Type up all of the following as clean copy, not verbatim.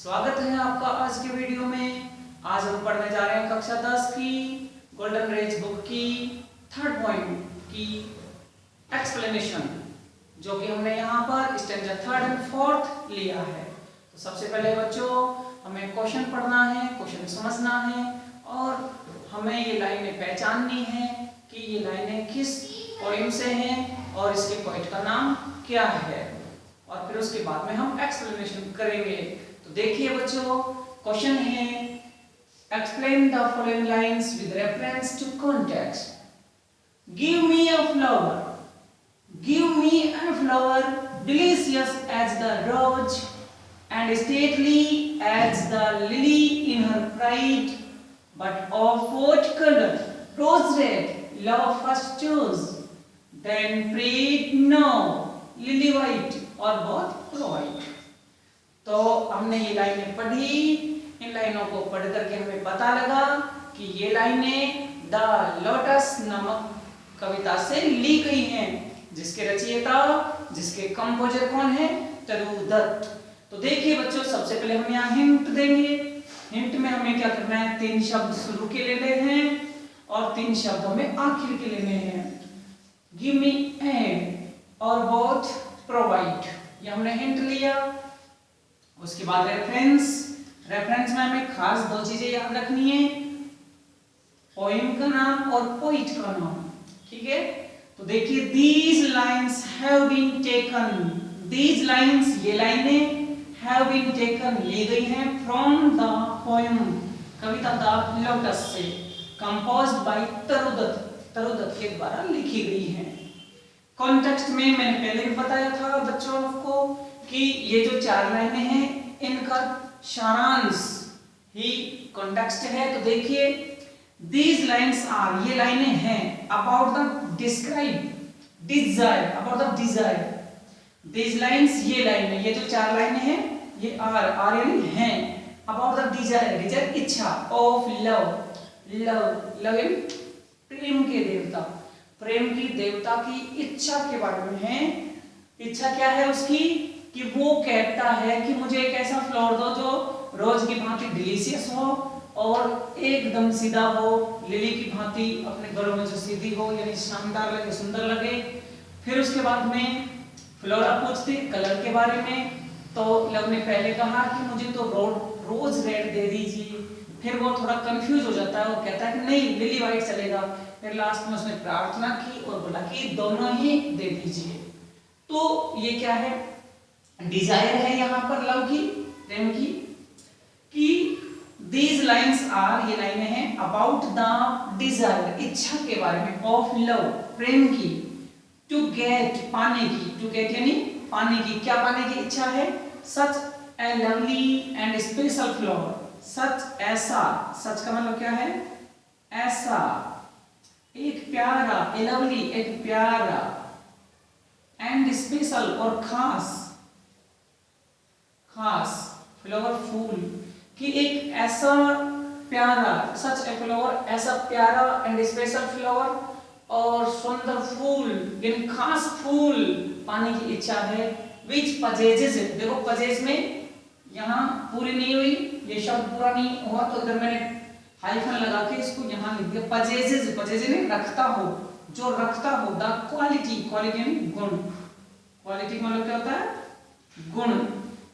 स्वागत है आपका आज के वीडियो में। आज हम पढ़ने जा रहे हैं कक्षा 10 की गोल्डन रेज बुक की थर्ड पॉइंट की एक्सप्लेनेशन, जो कि हमने यहाँ पर स्टैंजा थर्ड एंड फोर्थ लिया है। तो सबसे पहले बच्चों हमें क्वेश्चन पढ़ना है, क्वेश्चन समझना है और हमें ये लाइनें पहचाननी है कि ये लाइनें किस पोएम से हैं और इसके पोएट का नाम क्या है, और फिर उसके बाद में हम एक्सप्लेनेशन करेंगे। तो देखिए बच्चों, क्वेश्चन है explain the following lines with reference to context. Give me a flower, give me a flower delicious as the rose and stately as the lily in her pride, but of what color? Rose red, love first chose, then prayed no, lily white और both white। तो हमने ये लाइनें पढ़ी, इन लाइनों को पढ़ करके हमें पता लगा कि ये लाइनें द लोटस नामक कविता से ली गई हैं, जिसके रचयिता, जिसके कंपोजर कौन है? तरुदत्त। तो देखिए बच्चों, सबसे पहले हम यहाँ हिंट देंगे। हिंट में हमें क्या करना है? 3 शब्द शुरू के लेने हैं और 3 शब्द हमें आखिर के लेने हैं। गिव मी एंड और बोथ प्रोवाइड, ये हमने हिंट लिया। उसके बाद रेफरेंस, रेफरेंस में हमें खास 2 चीजें याद रखनी है, पोएम का नाम और पोइट का नाम, ठीक है? तो देखिए these lines have been taken, these lines ये लाइनें have been taken ली गई हैं from the poem Kavita the lotus से, composed by तरुदत्त, तरुदत्त के द्वारा लिखी गई हैं। कॉन्टेक्स्ट में मैंने पहले भी बताया था बच्चों आपको कि ये जो 4 लाइनें हैं इनका सारांश ही कॉन्टेक्स्ट है। तो देखिए these lines are, ये लाइनें हैं about the describe desire, about the desire। These lines ये लाइनें, ये जो 4 लाइनें हैं ये आर यानी हैं about the desire, desire इच्छा, of love, love love यानी प्रेम के देवता, प्रेम की देवता की इच्छा के बारे में है। इच्छा क्या है उसकी? कि वो कहता है कि मुझे एक ऐसा फ्लावर दो जो रोज की भांति डिलीशियस हो और एकदम सीधा हो, लिली की भांति अपने गलों में जो सीधी हो, यानी शानदार लगे, सुंदर लगे। फिर उसके बाद में फ्लोरा पूछती कलर के बारे में, तो लव ने पहले कहा कि मुझे तो रोज रेड दे दीजिए। फिर वो थोड़ा कंफ्यूज हो जाता है और कहता है कि नहीं, लिली वाइट चलेगा। फिर लास्ट में उसने प्रार्थना की और बोला कि दोनों ही दे दीजिए। तो ये क्या है? डिजायर है यहाँ पर लव की, प्रेम की। कि these lines are, ये लाइनें हैं about the desire, इच्छा के बारे में, of love, प्रेम की, to get, पाने की, to get यानी पाने की, क्या पाने की इच्छा है? such a lovely and special flower, such, ऐसा, सच का मतलब क्या है? ऐसा, एक प्यारा, a lovely एक प्यारा, and special और खास, खास फ्लावर, फूल, कि एक ऐसा प्यारा, सच ए फ्लावर, ऐसा प्यारा एंड स्पेशल फ्लावर और सुंदर फूल, यानी खास फूल पाने की इच्छा है। विच पजेजेस, देखो पजेज में यहाँ पूरी नहीं हुई, ये शब्द पूरा नहीं हुआ, तो इधर मैंने हाइफन लगा के इसको यहाँ लिख दिया। पजेजेस, पजेज ने रखता हो, जो रखता हो। द क्वालिटी, क्वालिटी यानी गुण, क्वालिटी मतलब क्या होता है? गुण,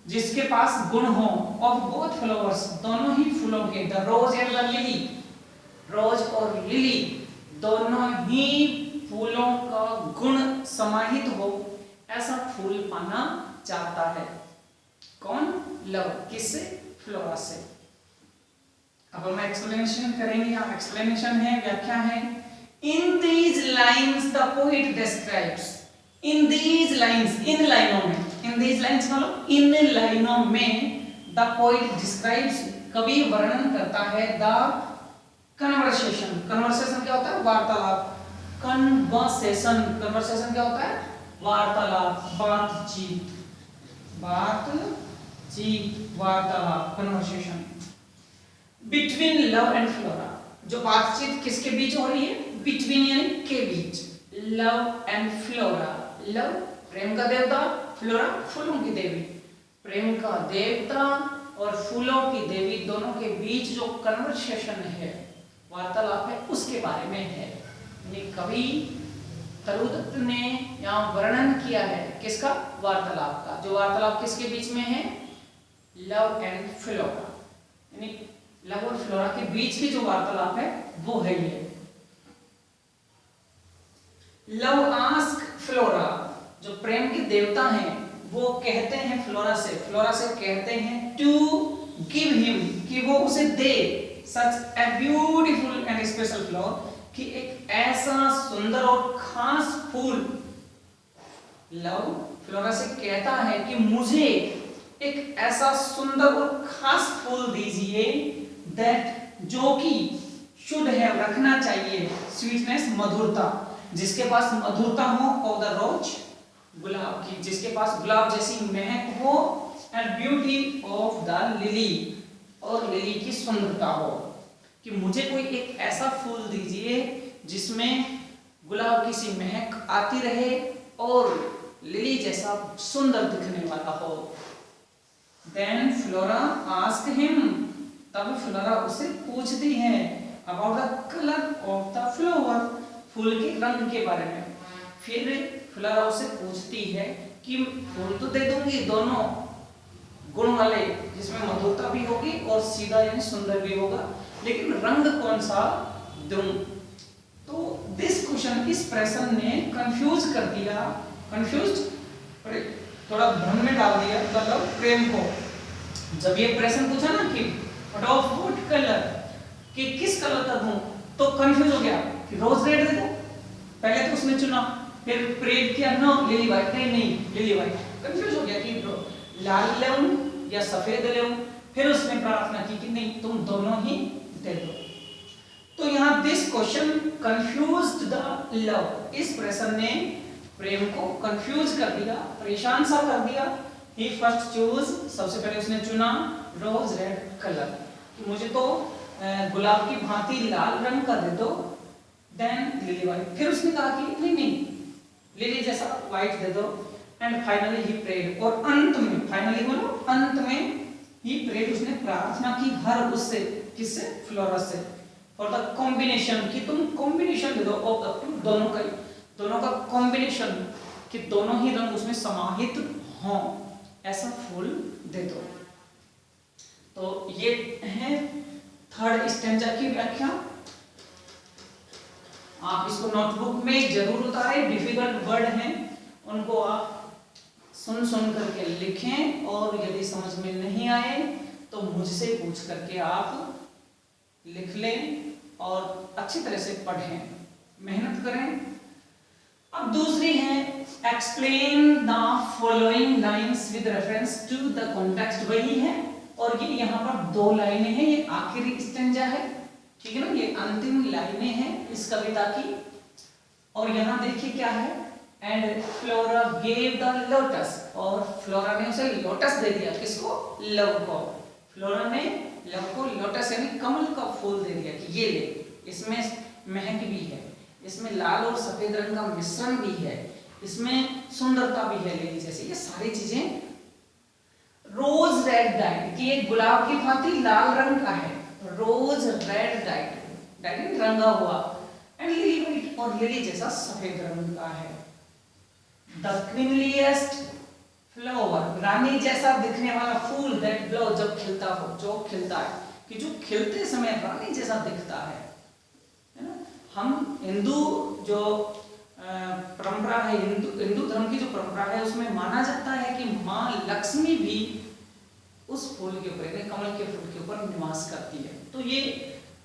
जिसके पास गुण हो, ऑफ बोथ फ्लावर्स, दोनों ही फूलों के, the rose and the lily, rose और लिली दोनों ही फूलों का गुण समाहित हो, ऐसा फूल पाना चाहता है। कौन? लव, किससे? फ्लोरा से। अब हम एक्सप्लेनेशन करेंगे। यहाँ एक्सप्लेनेशन है, व्याख्या है। In these lines the poet describes, in these lines, इन लाइनों में, इन दीज लाइन्स मतलब इन लाइनों में, द पोएट डिस्क्राइब्स कवि वर्णन करता है, द कन्वर्सेशन, कन्वर्सेशन क्या होता है? वार्तालाप, कन्वर्सेशन, कन्वर्सेशन क्या होता है? वार्तालाप, बातचीत, बातचीत, वार्तालाप, conversation between love and flora. जो बातचीत किसके बीच हो रही है? बिटवीन यानी के बीच, लव एंड फ्लोरा। लव प्रेम का देवता, फ्लोरा फूलों की देवी। प्रेम का देवता और फूलों की देवी दोनों के बीच जो कन्वर्सेशन है, वार्तालाप है, उसके बारे में है। यानी कवि तरुदत्त ने यहाँ वर्णन किया है किसका? वार्तालाप का। जो वार्तालाप किसके बीच में है? लव एंड फ्लोरा, यानी लव और फ्लोरा के बीच की जो वार्तालाप है वो है ये। लव आस्क फ्लोरा, जो प्रेम के देवता हैं वो कहते हैं फ्लोरा से कहते हैं टू गिव हिम, कि वो उसे दे, such a beautiful and special flower, कि एक ऐसा सुंदर और खास फूल। लव फ्लोरा से कहता है कि मुझे एक ऐसा सुंदर और खास फूल दीजिए, दैट, जो कि शुड है, रखना चाहिए, स्वीटनेस, मधुरता, जिसके पास मधुरता हो, ऑफ द रोज, गुलाब की, जिसके पास गुलाब जैसी महक हो, and beauty of the lily, और लिली की सुंदरता हो, कि मुझे कोई एक ऐसा फूल दीजिए जिसमें गुलाब की सी महक आती रहे और लिली जैसा सुंदर दिखने वाला हो। Then फ्लोरा आस्क हिम, तब फ्लोरा उसे पूछती है about the colour of the flower, फूल के रंग के बारे में। फिर फ्लोरा उसे पूछती है कि फूल तो दे दूंगी दोनों गुण वाले, जिसमें मधुरता भी होगी और सीधा यानी सुंदर भी होगा, लेकिन रंग कौन सा दूं? तो दिस क्वेश्चन, इस प्रश्न ने कंफ्यूज कर दिया, कंफ्यूज, थोड़ा भ्रम में डाल दिया मतलब प्रेम को। जब ये प्रश्न पूछा ना कि व्हाट ऑफ व्हाट कलर, कि किस कलर का दूं, तो कंफ्यूज हो गया कि रोज रेड दे दो। पहले तो उसने चुना, फिर प्रेड किया, नो लिली व्हाइट, नहीं लिली व्हाइट, कंफ्यूज हो गया कि लाल लेऊं या सफेद लेऊं। फिर उसने प्रार्थना की कि नहीं, तुम दोनों ही दे दो। तो यहाँ this question confused the love, इस प्रश्न ने प्रेम को कंफ्यूज कर दिया, परेशान सा कर दिया। ही फर्स्ट चूज, सबसे पहले उसने चुना रोज रेड कलर, कि मुझे तो गुलाब की भांति लाल रंग का दे दो। देन लिली व्हाइट, फिर उसने कहा कि नहीं लिली जैसा व्हाइट दे दो। एंड फाइनली ही प्रेड, और अंत में, फाइनली बोलो, अंत में ही प्रेड, उसने प्रार्थना की हर उससे, किससे? फ्लोरा से, फॉर द कॉम्बिनेशन, कि तुम कॉम्बिनेशन दे दो ऑफ द दोनों का कॉम्बिनेशन, कि दोनों ही रंग उसमें समाहित हों, ऐसा फूल दे दो। तो ये है थर्ड स्टैंजा की व्याख्या। आप इसको नोटबुक में जरूर उतारें, डिफिकल्ट वर्ड हैं उनको आप सुन करके लिखें, और यदि समझ में नहीं आए तो मुझसे पूछ करके आप लिख लें और अच्छी तरह से पढ़ें, मेहनत करें। अब दूसरी है explain the following lines with reference to the context, वही है, और ये यहाँ पर दो लाइनें हैं, ये आखिरी स्टैंजा है, ठीक है ना, ये अंतिम लाइनें हैं इस कविता की। और यहाँ देखिए क्या है, and flora gave the lotus, और फ्लोरा ने उसे लोटस दे दिया, किसको? लव को। फ्लोरा ने लव को लोटस यानी कमल का फूल दे दिया कि ये ले, इसमें महक भी है, इसमें लाल और सफेद रंग का मिश्रण भी है, इसमें सुंदरता भी है लिली जैसी, ये सारी चीजें। रोज रेड डाइड, कि एक गुलाब की भांति लाल रंग का है, रोज रेड डाइड रंगा हुआ, एंड लिली व्हाइट, और लिली जैसा सफेद रंग का है। द क्वीनलीएस्ट फ्लावर, रानी जैसा दिखने वाला फूल, दैट ब्लो, जब खिलता हो, जो खिलता है, कि जो खिलते समय रानी जैसा दिखता है ना। हम हिंदू जो परंपरा है, हिंदू धर्म की जो परंपरा है, उसमें माना जाता है कि माँ लक्ष्मी भी उस फूल के ऊपर, कमल के फूल के ऊपर निवास करती है। तो ये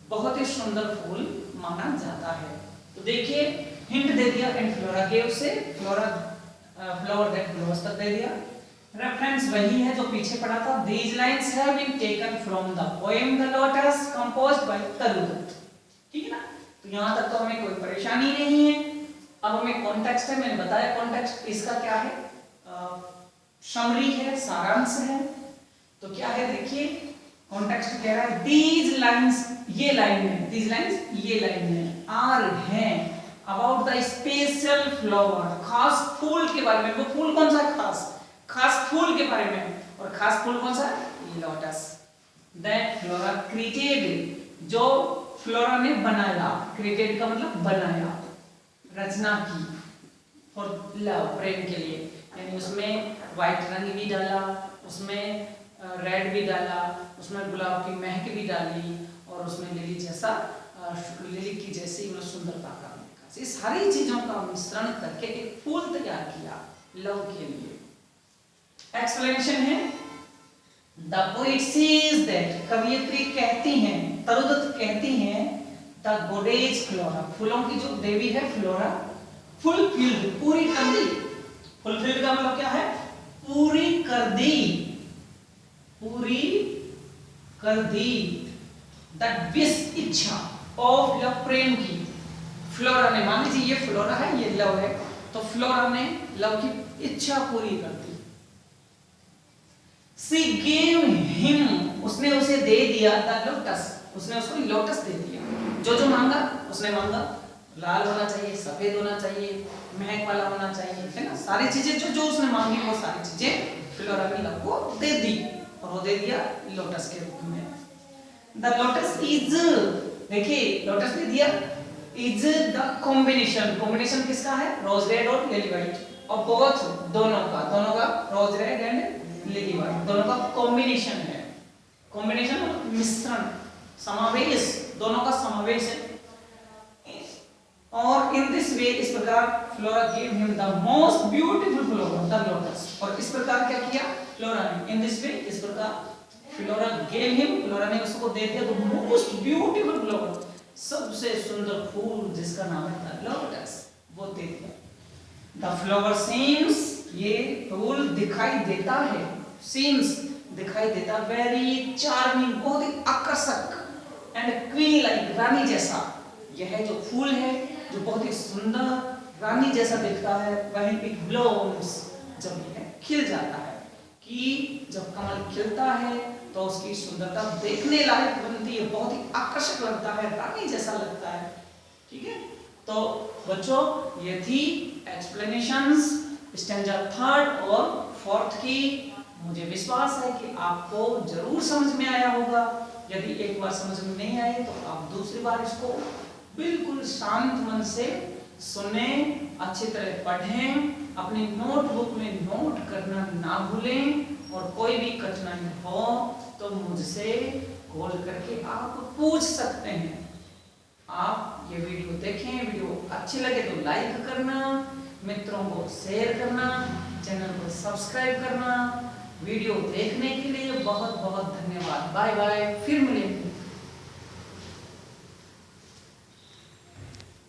बहुत ही सुंदर फूल माना जाता है। तो देखिए हिंट दे दिया, एंड फ्लोरा गेव से फ्लावर दैट ब्लोस तक दे दिया। रेफरेंस वही है जो पीछे पढ़ा था। These lines have been taken from the poem The Lotus composed by तरुदत्त, ठीक है ना। तो यहाँ तक तो हमें कोई परेशानी नहीं है। अब हमें कॉन्टेक्स्ट है, मैंने बताया कॉन्टेक्स्ट इसका क्या है, समरी है, सारांश है। तो क्या है देखिए, कॉन्टेक्स्ट कह रहा है these lines, ये लाइन है, these lines ये लाइन है, आर हैं अबाउट द स्पेशल फ्लावर, खास फूल के बारे में। वो फूल कौन सा? खास फूल के बारे में। और खास फूल कौन सा है? लोटस। दैट फ्लोरा क्रिएटेड, जो फ्लोरा ने बनाया, क्रिएटेड का मतलब बनाया, रचना की, फॉर लव, प्रेम के लिए, यानी उसमें व्हाइट रंग भी डाला, उसमें रेड भी डाला, उसमें गुलाब की महक भी डाली, और उसमें लिली जैसा, लिली की जैसी मतलब सुंदरता का विकास, ये सारी चीजों का मिश्रण करके एक फूल तैयार किया लव के लिए। एक्सप्लेनेशन है, द पोएट सेज दैट, कवयित्री कहती हैं, तरुदत्त कहती हैं, द गोडेज फ्लोरा, फूलों की जो देवी है फ्लोरा, फुलफिल्ड, पूरी कर दी। फुलफिल्ड का मतलब क्या है? पूरी कर दी, पूरी कर दी, दैट विश, इच्छा, ऑफ लव, प्रेम की। फ्लोरा ने, मान लीजिए ये फ्लोरा है, ये लव है, तो फ्लोरा ने लव की इच्छा पूरी कर दी। She gave him, उसने उसे दे दिया, द लोटस, उसने उसको लोटस दे दिया। जो जो मांगा उसने मांगा, लाल होना चाहिए, सफेद होना चाहिए, महक वाला होना चाहिए, है ना, सारी चीजें जो जो उसने मांगी वो सारी चीजें फ्लोरा ने लव को दे दी, और वो दे दिया लोटस के रूप में। द लोटस इज, देखिए लोटस दे दिया, इज द कॉम्बिनेशन, कॉम्बिनेशन किसका है? रोज रेड और लिली व्हाइट, और बोथ, दोनों का रोज रेड एंड लिली व्हाइट, दोनों का कॉम्बिनेशन है। कॉम्बिनेशन मिश्रण, समावेश, दोनों का समावेश है। और इन दिस वे, इस प्रकार flora give him the most beautiful flora, the lotus, और इस प्रकार क्या किया फ्लोरा ने? इन दिस वे, इस प्रकार फ्लोरा गिव हिम, फ्लोरा ने उसको दे दिया द मोस्ट ब्यूटीफुल फ्लोरा, सबसे सुंदर फूल जिसका नाम है द लोटस, वो दे दिया। द फ्लावर सीम्स, ये फूल दिखाई देता है, सीम्स दिखाई देता, वेरी चार्मिंग, बहुत ही आकर्षक, एंड क्वीन लाइक, रानी जैसा। यह जो फूल है जो बहुत ही सुंदर रानी जैसा दिखता है, वहीं इट ब्लूम्स, जब यह खिल जाता है, कि जब कमल खिलता है तो उसकी सुंदरता देखने लायक बनती है, बहुत ही आकर्षक लगता है, रानी जैसा लगता है। ठीक है, तो बच्चों ये थी एक्सप्लेनेशंस स्टैंजा 3 और 4 की। मुझे विश्वास है कि आपको जरूर समझ में आया होगा। यदि एक बार समझ में नहीं आए तो आप दूसरी बार इसको बिल्कुल शांत मन से सुने, अच्छी तरह पढ़ें, अपनी नोटबुक में नोट करना ना भूलें, और कोई भी कठिनाई हो तो मुझसे कॉल करके आप पूछ सकते हैं। आप ये वीडियो देखें, वीडियो अच्छी लगे तो लाइक करना, मित्रों को शेयर करना, चैनल को सब्सक्राइब करना। वीडियो देखने के लिए बहुत बहुत धन्यवाद। बाय बाय, फिर मिलेंगे।